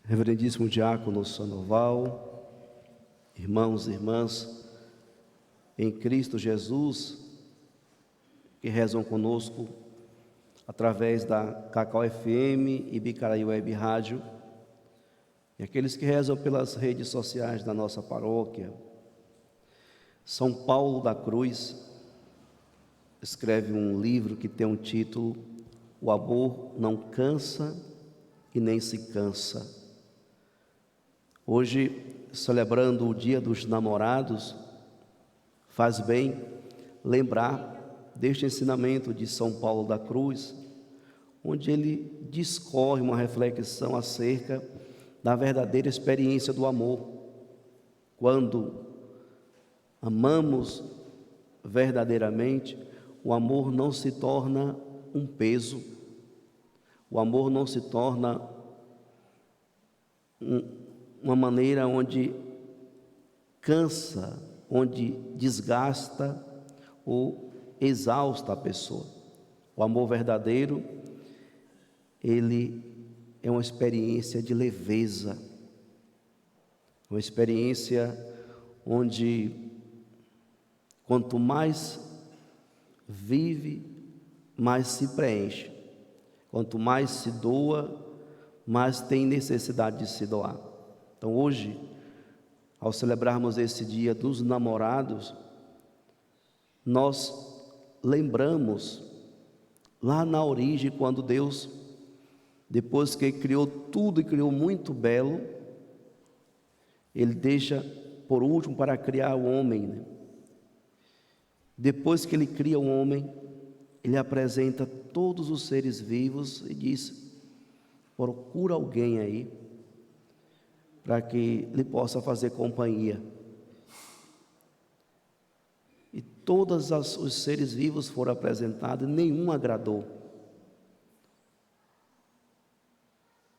Reverendíssimo Diácono Sandoval, irmãos e irmãs em Cristo Jesus, que rezam conosco através da Cacau FM e Bicaraí Web Rádio, e aqueles que rezam pelas redes sociais da nossa paróquia. São Paulo da Cruz escreve um livro que tem um título: O amor não cansa e nem se cansa. Hoje, celebrando o Dia dos Namorados, faz bem lembrar deste ensinamento de São Paulo da Cruz, onde ele discorre uma reflexão acerca da verdadeira experiência do amor. Quando amamos verdadeiramente, o amor não se torna um peso, o amor não se torna uma maneira onde cansa, onde desgasta ou exausta a pessoa. O amor verdadeiro, ele é uma experiência de leveza, uma experiência onde quanto mais vive, mais se preenche. Quanto mais se doa, mais tem necessidade de se doar. Então hoje, ao celebrarmos esse Dia dos Namorados, nós lembramos lá na origem, quando Deus, depois que criou tudo e criou muito belo, Ele deixa por último para criar o homem, né? Depois que Ele cria o homem, Ele apresenta todos os seres vivos e diz: procura alguém aí para que lhe possa fazer companhia. E todos os seres vivos foram apresentados e nenhum agradou.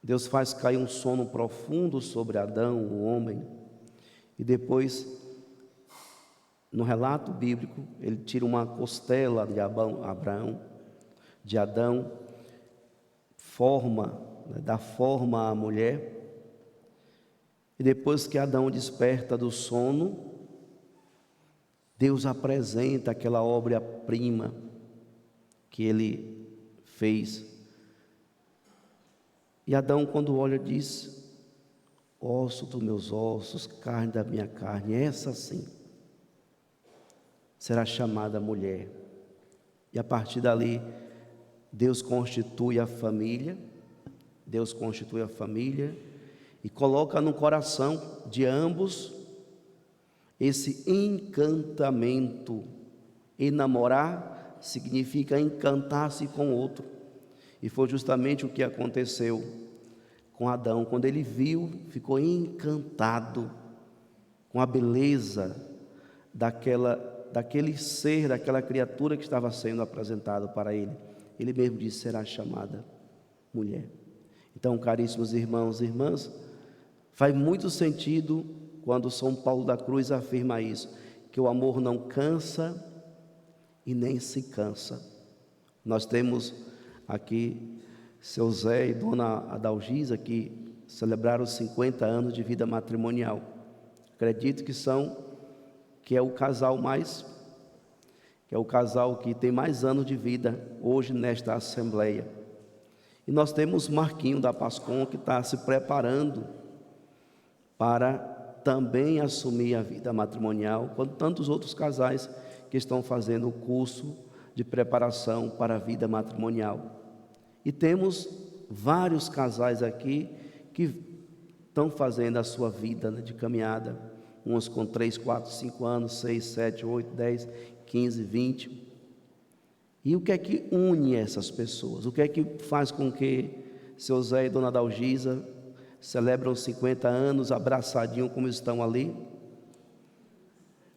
Deus faz cair um sono profundo sobre Adão, o homem, e depois, no relato bíblico, ele tira uma costela de Adão, dá forma à mulher, e depois que Adão desperta do sono, Deus apresenta aquela obra-prima que ele fez. E Adão, quando olha, diz: osso dos meus ossos, carne da minha carne, essa sim será chamada mulher. E a partir dali, Deus constitui a família, e coloca no coração de ambos esse encantamento. Enamorar significa encantar-se com o outro. E foi justamente o que aconteceu com Adão. Quando ele viu, ficou encantado com a beleza daquele ser, daquela criatura que estava sendo apresentado para ele. Ele mesmo disse: será chamada mulher. Então, caríssimos irmãos e irmãs, faz muito sentido quando São Paulo da Cruz afirma isso, que o amor não cansa e nem se cansa. Nós temos aqui seu Zé e Dona Adalgisa, que celebraram os 50 anos de vida matrimonial. Acredito que é o casal que tem mais anos de vida hoje nesta Assembleia. E nós temos Marquinho da Pascom, que está se preparando para também assumir a vida matrimonial, quanto tantos outros casais que estão fazendo o curso de preparação para a vida matrimonial. E temos vários casais aqui que estão fazendo a sua vida, né, de caminhada, uns com 3, 4, 5 anos, 6, 7, 8, 10, 15, 20. E o que é que une essas pessoas? O que é que faz com que seu Zé e Dona Adalgisa celebram 50 anos abraçadinhos como estão ali?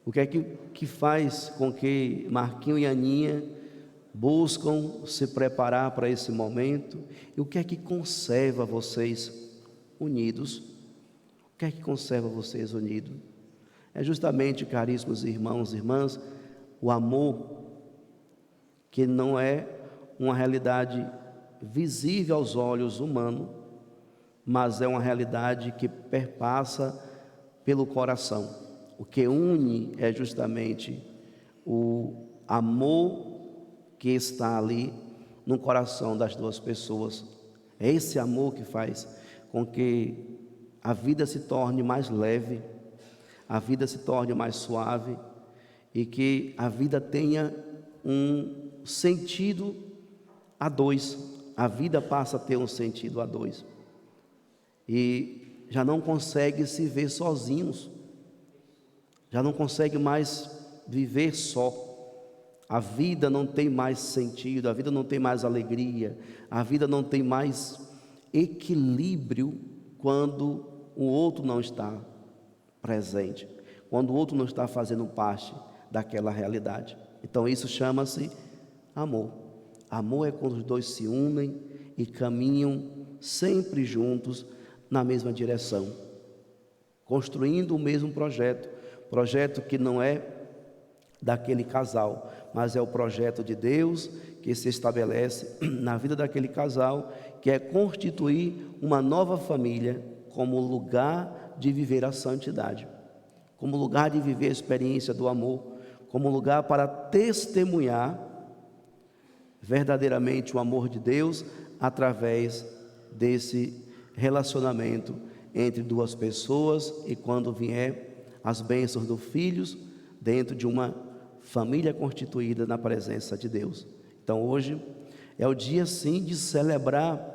O que é que faz com que Marquinho e Aninha buscam se preparar para esse momento? E o que é que conserva vocês unidos? O que é que conserva vocês unidos? É justamente, caríssimos irmãos e irmãs, o amor, que não é uma realidade visível aos olhos humanos, mas é uma realidade que perpassa pelo coração. O que une é justamente o amor que está ali no coração das duas pessoas. É esse amor que faz com que a vida se torne mais leve, a vida se torne mais suave e que a vida tenha um sentido a dois. A vida passa a ter um sentido a dois e já não consegue se ver sozinhos, já não consegue mais viver só. A vida não tem mais sentido, a vida não tem mais alegria, a vida não tem mais equilíbrio quando o outro não está presente, quando o outro não está fazendo parte daquela realidade. Então isso chama-se amor. Amor é quando os dois se unem e caminham sempre juntos na mesma direção, construindo o mesmo projeto que não é daquele casal, mas é o projeto de Deus que se estabelece na vida daquele casal, que é constituir uma nova família como lugar de viver a santidade, como lugar de viver a experiência do amor, como lugar para testemunhar verdadeiramente o amor de Deus através desse relacionamento entre duas pessoas e quando vier as bênçãos dos filhos dentro de uma família constituída na presença de Deus. Então hoje é o dia sim de celebrar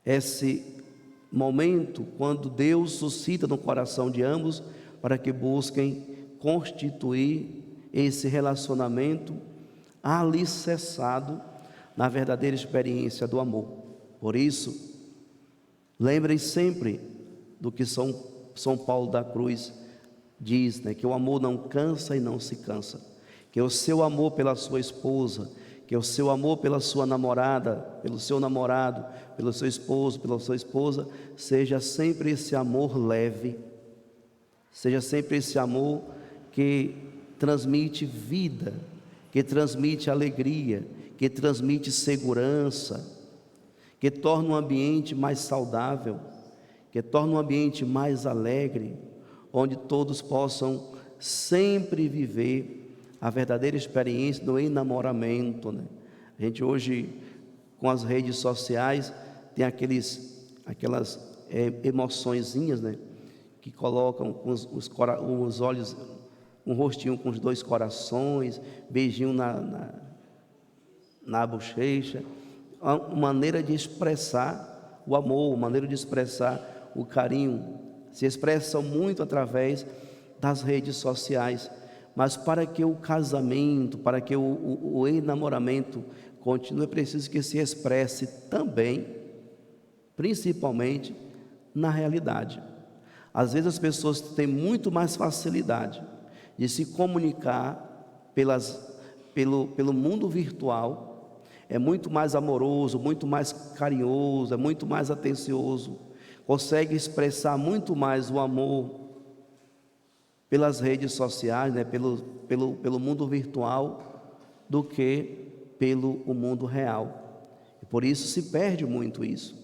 esse momento quando Deus suscita no coração de ambos para que busquem constituir esse relacionamento alicerçado na verdadeira experiência do amor. Por isso, lembrem sempre do que São Paulo da Cruz diz, que o amor não cansa e não se cansa, que o seu amor pela sua esposa, que o seu amor pela sua namorada, pelo seu namorado, pelo seu esposo, pela sua esposa, seja sempre esse amor leve, seja sempre esse amor que transmite vida, que transmite alegria, que transmite segurança, que torna um ambiente mais saudável, que torna um ambiente mais alegre, onde todos possam sempre viver a verdadeira experiência do enamoramento. A gente hoje, com as redes sociais, tem aquelas emoçõezinhas, que colocam os olhos, um rostinho com os dois corações, beijinho na bochecha, uma maneira de expressar o amor, uma maneira de expressar o carinho, se expressam muito através das redes sociais, mas para que o casamento, para que o enamoramento continue, é preciso que se expresse também, principalmente na realidade. Às vezes as pessoas têm muito mais facilidade de se comunicar pelo mundo virtual, é muito mais amoroso, muito mais carinhoso, é muito mais atencioso, consegue expressar muito mais o amor pelas redes sociais, pelo mundo virtual, do que pelo mundo real. E por isso se perde muito isso,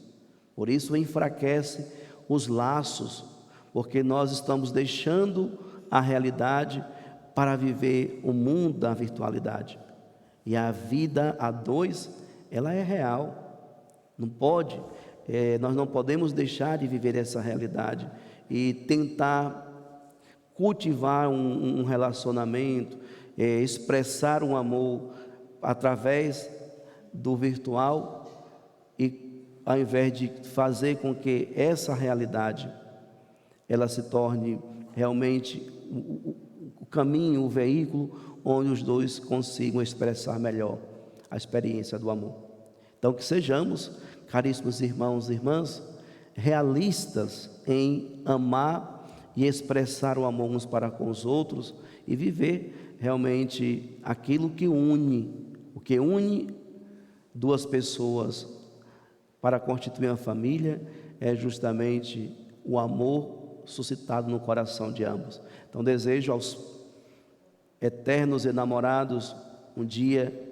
por isso enfraquece os laços, porque nós estamos deixando a realidade para viver o mundo da virtualidade. E a vida a dois, ela é real, nós não podemos deixar de viver essa realidade e tentar cultivar um relacionamento, expressar um amor através do virtual, e ao invés de fazer com que essa realidade ela se torne realmente o caminho, o veículo onde os dois consigam expressar melhor a experiência do amor. Então que sejamos, caríssimos irmãos e irmãs, realistas em amar e expressar o amor uns para com os outros e viver realmente aquilo que une, o que une duas pessoas para constituir uma família é justamente o amor suscitado no coração de ambos. Então desejo aos eternos enamorados um dia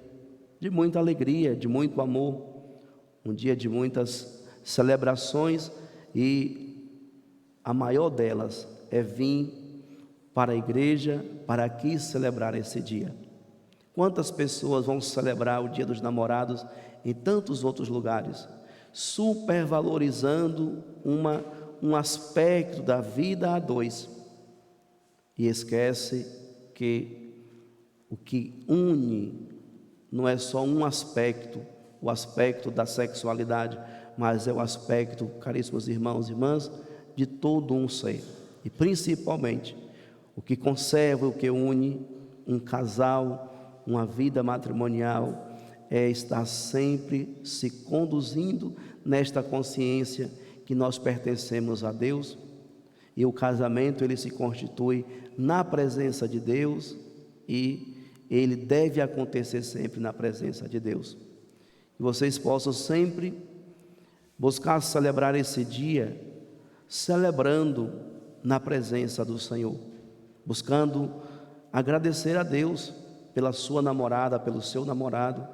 de muita alegria, de muito amor, um dia de muitas celebrações, e a maior delas é vir para a igreja, para aqui celebrar esse dia. Quantas pessoas vão celebrar o Dia dos Namorados em tantos outros lugares, supervalorizando um aspecto da vida a dois, e esquece que o que une não é só um aspecto, o aspecto da sexualidade, mas é o aspecto, caríssimos irmãos e irmãs, de todo um ser. E principalmente, o que conserva, o que une um casal, uma vida matrimonial, é estar sempre se conduzindo nesta consciência que nós pertencemos a Deus, e o casamento ele se constitui na presença de Deus, e ele deve acontecer sempre na presença de Deus. Que vocês possam sempre buscar celebrar esse dia, celebrando na presença do Senhor, buscando agradecer a Deus pela sua namorada, pelo seu namorado,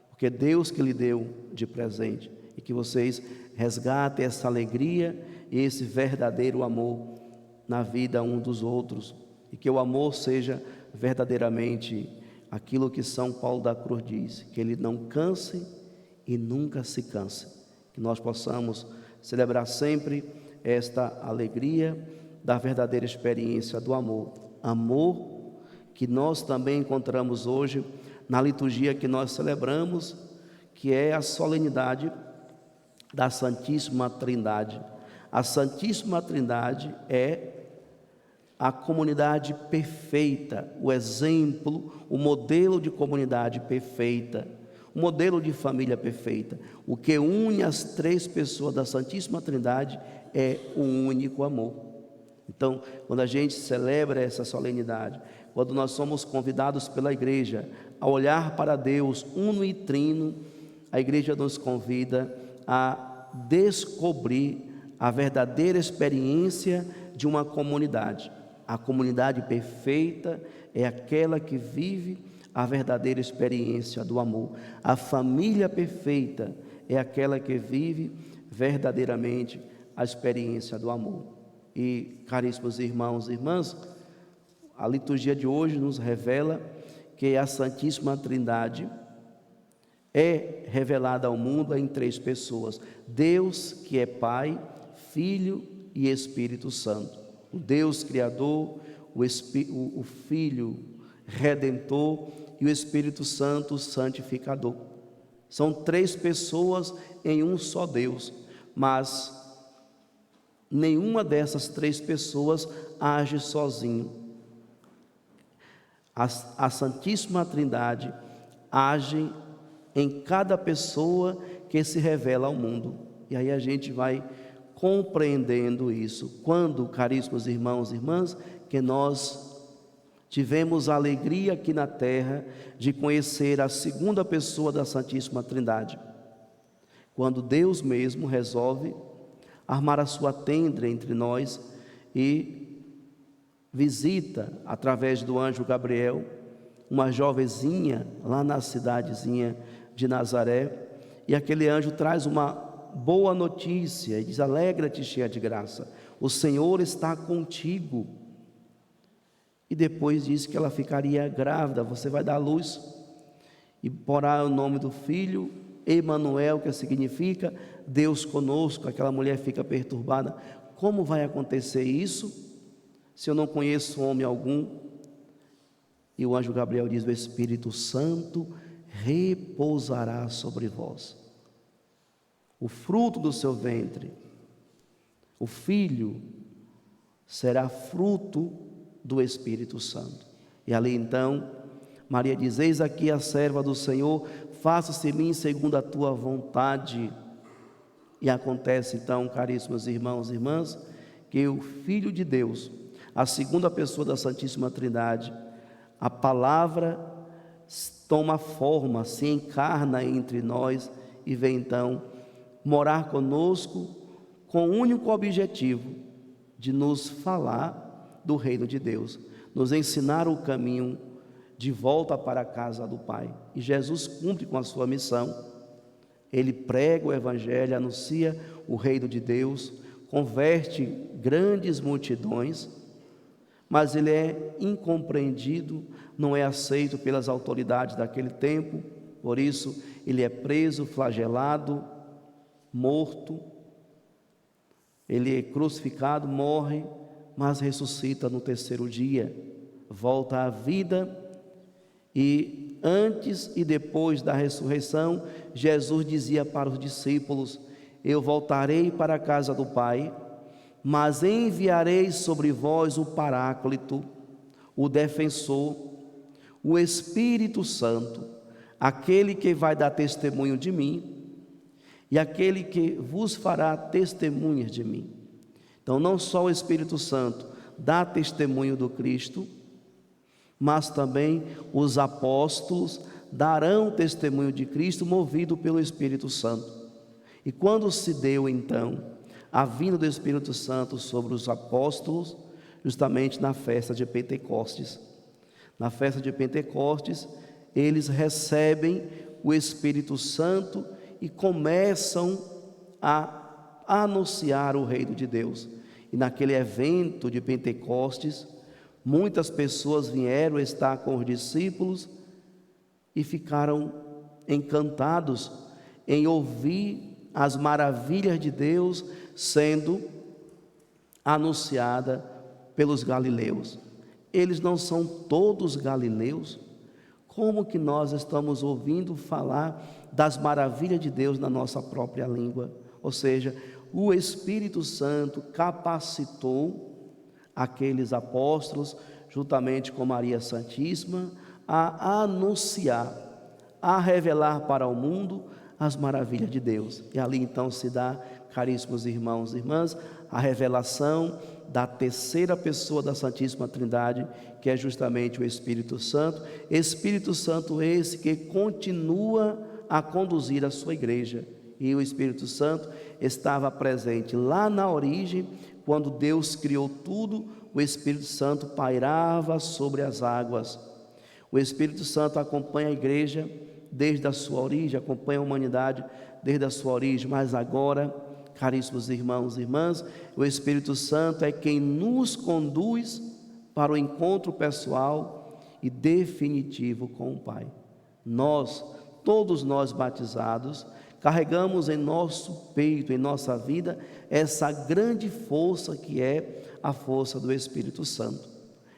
porque é Deus que lhe deu de presente, e que vocês resgatem essa alegria e esse verdadeiro amor na vida um dos outros, e que o amor seja verdadeiramente aquilo que São Paulo da Cruz diz, que ele não canse e nunca se canse, que nós possamos celebrar sempre esta alegria da verdadeira experiência do amor, amor que nós também encontramos hoje na liturgia que nós celebramos, que é a solenidade da Santíssima Trindade. A Santíssima Trindade é a comunidade perfeita, o exemplo, o modelo de comunidade perfeita, o modelo de família perfeita. O que une as três pessoas da Santíssima Trindade é um único amor. Então, quando a gente celebra essa solenidade, quando nós somos convidados pela igreja a olhar para Deus uno e trino, a igreja nos convida a descobrir a verdadeira experiência de uma comunidade. A comunidade perfeita é aquela que vive a verdadeira experiência do amor. A família perfeita é aquela que vive verdadeiramente a experiência do amor. E, caríssimos irmãos e irmãs, a liturgia de hoje nos revela que a Santíssima Trindade é revelada ao mundo em três pessoas: Deus, que é Pai, Filho e Espírito Santo. O Deus Criador, o Filho Redentor e o Espírito Santo Santificador. São três pessoas em um só Deus, mas nenhuma dessas três pessoas age sozinho. A Santíssima Trindade age em cada pessoa que se revela ao mundo. E aí a gente vai compreendendo isso. Quando, caríssimos irmãos e irmãs, que nós tivemos a alegria aqui na terra de conhecer a segunda pessoa da Santíssima Trindade. Quando Deus mesmo resolve armar a sua tenda entre nós e visita, através do anjo Gabriel, uma jovenzinha lá na cidadezinha de Nazaré, e aquele anjo traz uma boa notícia e diz: alegra-te, cheia de graça, o Senhor está contigo. E depois diz que ela ficaria grávida, você vai dar à luz e porá o nome do filho Emanuel, que significa Deus conosco. Aquela mulher fica perturbada: como vai acontecer isso, se eu não conheço homem algum? E o anjo Gabriel diz: o Espírito Santo repousará sobre vós, o fruto do seu ventre, o filho, será fruto do Espírito Santo. E ali então Maria diz: eis aqui a serva do Senhor, faça-se em mim segundo a tua vontade. E acontece então, caríssimos irmãos e irmãs, que o Filho de Deus, a segunda pessoa da Santíssima Trindade, a palavra toma forma, se encarna entre nós e vem então morar conosco com o único objetivo de nos falar do reino de Deus, nos ensinar o caminho de volta para a casa do Pai. E Jesus cumpre com a sua missão. Ele prega o Evangelho, anuncia o reino de Deus, converte grandes multidões, mas ele é incompreendido, não é aceito pelas autoridades daquele tempo, por isso ele é preso, flagelado, morto, ele é crucificado, morre, mas ressuscita no terceiro dia, volta à vida. E antes e depois da ressurreição, Jesus dizia para os discípulos: eu voltarei para a casa do Pai, mas enviarei sobre vós o Paráclito, o Defensor, o Espírito Santo, aquele que vai dar testemunho de mim e aquele que vos fará testemunhas de mim. Então, não só o Espírito Santo dá testemunho do Cristo, mas também os apóstolos darão testemunho de Cristo movido pelo Espírito Santo. E quando se deu então a vinda do Espírito Santo sobre os apóstolos, justamente na festa de Pentecostes. Na festa de Pentecostes, eles recebem o Espírito Santo e começam a anunciar o reino de Deus. E naquele evento de Pentecostes, muitas pessoas vieram estar com os discípulos e ficaram encantados em ouvir as maravilhas de Deus sendo anunciada pelos galileus. Eles não são todos galileus? Como que nós estamos ouvindo falar das maravilhas de Deus na nossa própria língua? Ou seja, o Espírito Santo capacitou aqueles apóstolos, juntamente com Maria Santíssima, a anunciar, a revelar para o mundo as maravilhas de Deus. E ali então se dá, caríssimos irmãos e irmãs, a revelação da terceira pessoa da Santíssima Trindade, que é justamente o Espírito Santo. Espírito Santo esse que continua a conduzir a sua igreja. E o Espírito Santo estava presente lá na origem, quando Deus criou tudo. O Espírito Santo pairava sobre as águas. O Espírito Santo acompanha a igreja desde a sua origem, acompanha a humanidade desde a sua origem, mas agora, caríssimos irmãos e irmãs, o Espírito Santo é quem nos conduz para o encontro pessoal e definitivo com o Pai. Nós, todos nós batizados, carregamos em nosso peito, em nossa vida, essa grande força que é a força do Espírito Santo.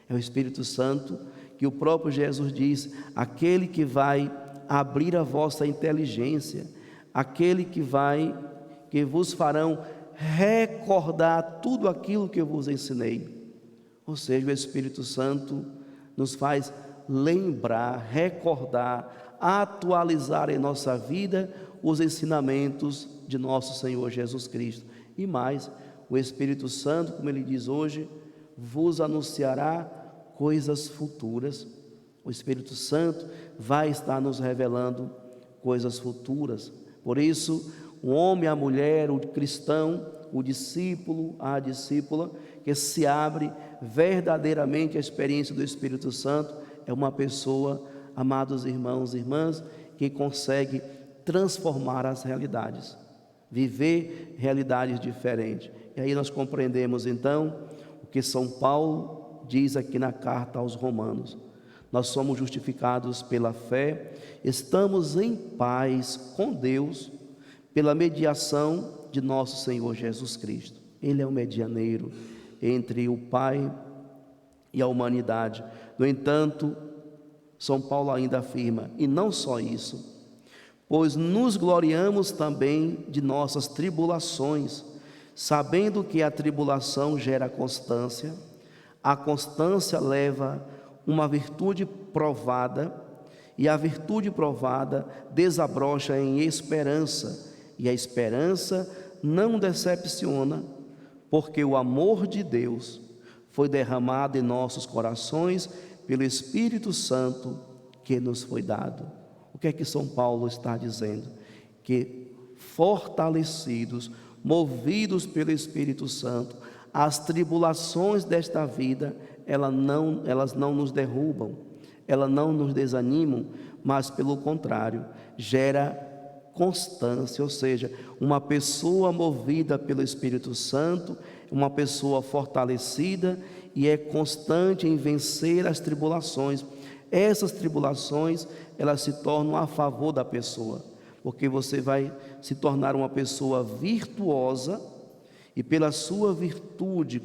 É o Espírito Santo que o próprio Jesus diz: aquele que vai abrir a vossa inteligência, aquele que vos farão recordar tudo aquilo que eu vos ensinei. Ou seja, o Espírito Santo nos faz lembrar, recordar, atualizar em nossa vida os ensinamentos de nosso Senhor Jesus Cristo. E mais, o Espírito Santo, como ele diz hoje, vos anunciará coisas futuras. O Espírito Santo vai estar nos revelando coisas futuras. Por isso, o homem, a mulher, o cristão, o discípulo, a discípula, que se abre verdadeiramente à experiência do Espírito Santo, é uma pessoa, amados irmãos e irmãs, que consegue transformar as realidades, viver realidades diferentes. E aí nós compreendemos então o que São Paulo diz aqui na carta aos Romanos: nós somos justificados pela fé, estamos em paz com Deus pela mediação de nosso Senhor Jesus Cristo. Ele é o medianeiro entre o Pai e a humanidade. No entanto, São Paulo ainda afirma, e não só isso, pois nos gloriamos também de nossas tribulações, sabendo que a tribulação gera constância, a constância leva uma virtude provada, e a virtude provada desabrocha em esperança, e a esperança não decepciona, porque o amor de Deus foi derramado em nossos corações pelo Espírito Santo que nos foi dado. O que é que São Paulo está dizendo? Que fortalecidos, movidos pelo Espírito Santo, as tribulações desta vida, elas não nos derrubam, elas não nos desanimam, mas pelo contrário, gera constância, ou seja, uma pessoa movida pelo Espírito Santo, uma pessoa fortalecida e é constante em vencer as tribulações. Essas tribulações, elas se tornam a favor da pessoa, porque você vai se tornar uma pessoa virtuosa e pela sua virtude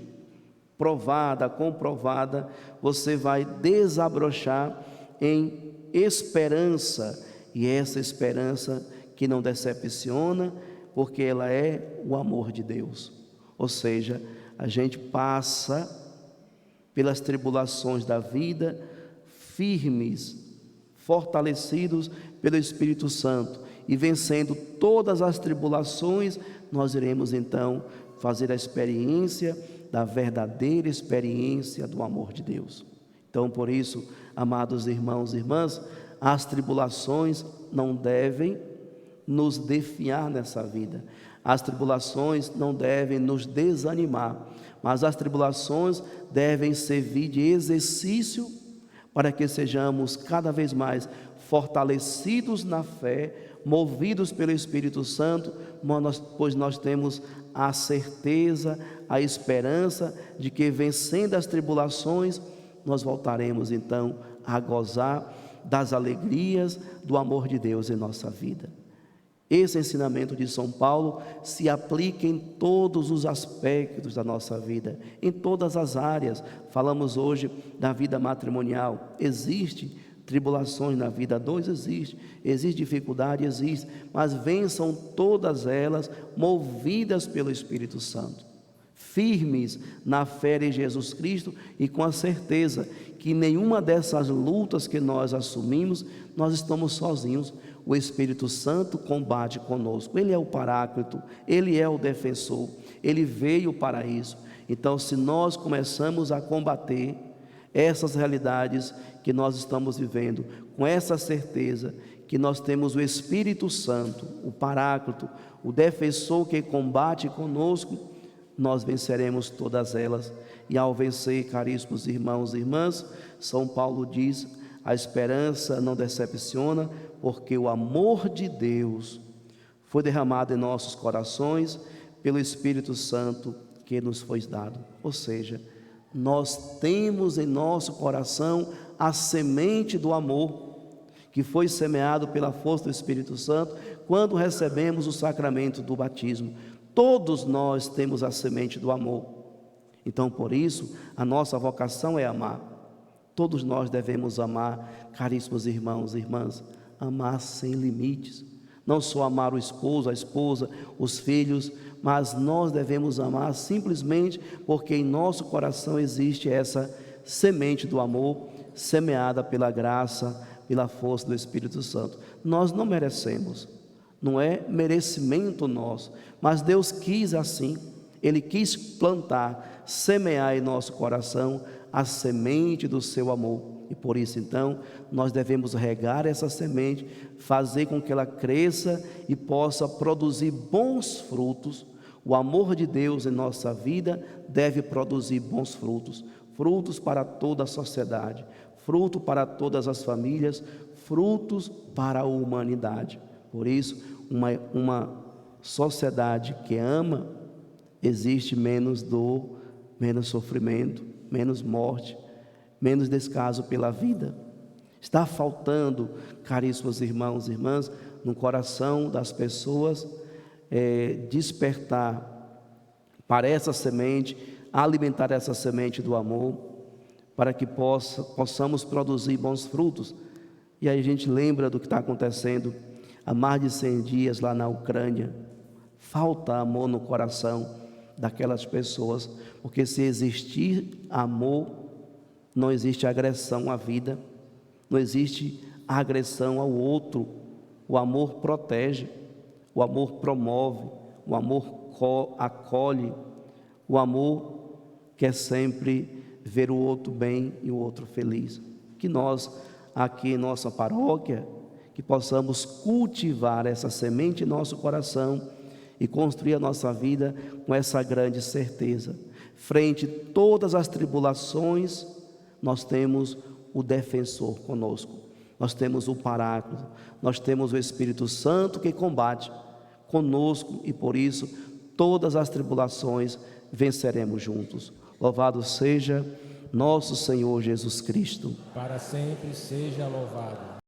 provada, comprovada, você vai desabrochar em esperança, e essa esperança que não decepciona, porque ela é o amor de Deus. Ou seja, a gente passa pelas tribulações da vida firmes, fortalecidos pelo Espírito Santo, e vencendo todas as tribulações, nós iremos então fazer a experiência da verdadeira experiência do amor de Deus. Então, por isso, amados irmãos e irmãs, as tribulações não devem nos definhar nessa vida, as tribulações não devem nos desanimar, mas as tribulações devem servir de exercício para que sejamos cada vez mais fortalecidos na fé, movidos pelo Espírito Santo, pois nós temos a certeza, a esperança de que vencendo as tribulações, nós voltaremos então a gozar das alegrias do amor de Deus em nossa vida. Esse ensinamento de São Paulo se aplica em todos os aspectos da nossa vida, em todas as áreas. Falamos hoje da vida matrimonial. Existe tribulações na vida, existe dificuldade, existe, mas vençam todas elas movidas pelo Espírito Santo, firmes na fé em Jesus Cristo e com a certeza que nenhuma dessas lutas que nós assumimos, nós estamos sozinhos. O Espírito Santo combate conosco, Ele é o Paráclito, Ele é o defensor, Ele veio para isso. Então, se nós começamos a combater essas realidades que nós estamos vivendo, com essa certeza que nós temos o Espírito Santo, o Paráclito, o defensor que combate conosco, nós venceremos todas elas. E ao vencer, caríssimos irmãos e irmãs, São Paulo diz: a esperança não decepciona, porque o amor de Deus foi derramado em nossos corações pelo Espírito Santo que nos foi dado. Ou seja, nós temos em nosso coração a semente do amor, que foi semeado pela força do Espírito Santo, quando recebemos o sacramento do batismo. Todos nós temos a semente do amor. Então, por isso, a nossa vocação é amar. Todos nós devemos amar, caríssimos irmãos e irmãs, amar sem limites. Não só amar o esposo, a esposa, os filhos, mas nós devemos amar simplesmente porque em nosso coração existe essa semente do amor, semeada pela graça, pela força do Espírito Santo. Nós não merecemos, não é merecimento nosso, mas Deus quis assim. Ele quis plantar, semear em nosso coração a semente do seu amor, e por isso então nós devemos regar essa semente, fazer com que ela cresça e possa produzir bons frutos. O amor de Deus em nossa vida deve produzir bons frutos, frutos para toda a sociedade, fruto para todas as famílias, frutos para a humanidade. Por isso, uma sociedade que ama, existe menos dor, menos sofrimento, menos morte, menos descaso pela vida. Está faltando, caríssimos irmãos e irmãs, no coração das pessoas despertar para essa semente, alimentar essa semente do amor, para que possamos produzir bons frutos. E aí a gente lembra do que está acontecendo há mais de 100 dias lá na Ucrânia. Falta amor no coração daquelas pessoas, porque se existir amor, não existe agressão à vida, não existe agressão ao outro. O amor protege, o amor promove, o amor acolhe, o amor quer sempre ver o outro bem e o outro feliz. Que nós, aqui em nossa paróquia, que possamos cultivar essa semente em nosso coração e construir a nossa vida com essa grande certeza. Frente a todas as tribulações, nós temos o defensor conosco. nós temos o Paráclito, nós temos o Espírito Santo que combate conosco, e por isso todas as tribulações venceremos juntos. Louvado seja nosso Senhor Jesus Cristo. Para sempre seja louvado.